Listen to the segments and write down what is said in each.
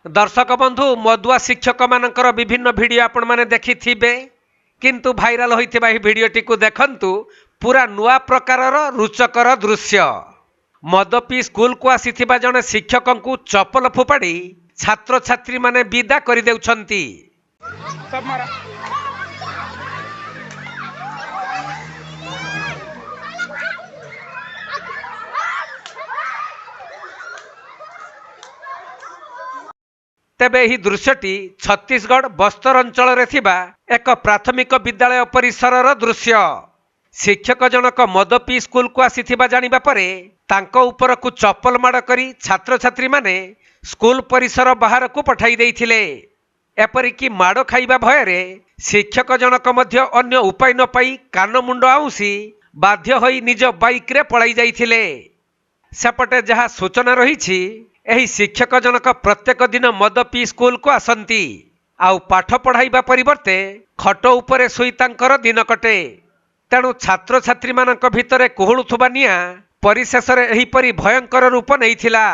दर्शक बंधु मदुआ शिक्षक मानकर विभिन्न वीडियो आपण माने देखिथिबे किंतु भाइराल होइथिबा ही वीडियोटी को देखंतु पूरा नुआ प्रकारर रुचकर दृश्य। मद पी स्कूल को आसीथिबा जने शिक्षक को चपल फोपाड़ी छात्र छात्री माने विदा करि देउछंती। तेबे ही दृश्यटी छत्तीसगढ़ बस्तर अंचल रे थिबा एक प्राथमिक विद्यालय परिसरर दृश्य। शिक्षक जनक मद पी स्कूल को आसीथिबा जानिबा परे तांको ऊपर को चप्पल माड़ करी छात्र छात्री माने स्कूल परिसर बाहर को पठाई देइथिले। एपरिकी माड़ खाइबा भୟରେ शिक्षक जनक मध्य अन्य उपाय न पाई कान मुंड आउसी बाध्य होई निज बाइक रे पळाई जाइथिले। सेपटे जहा सूचना रहिछि एही शिक्षक जनक प्रत्येक दिन मद पी स्कूल को आसंती आउ पाठ पढ़ाइबा परिवर्ते खट उपरे सुई तांकर दिन कटे। तेणु छात्र छात्री मानक भितरे कुहुळुथुबा निया परिशेष रे एही परि भयंकर रूप नेइथिला।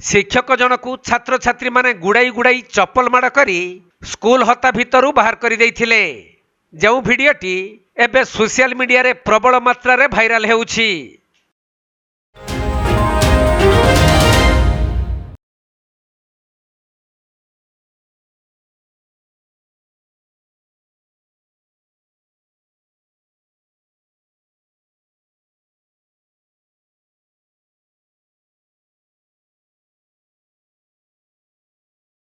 शिक्षक जनकु छात्र छात्री माने गुड़ाई गुड़ाई चप्पल माड़ करी स्कूल हता भितरु बाहर करि देइथिले। जो भिडियोटी एबे सोशल मीडिया रे प्रबल मात्रा रे भाइराल हेउछि।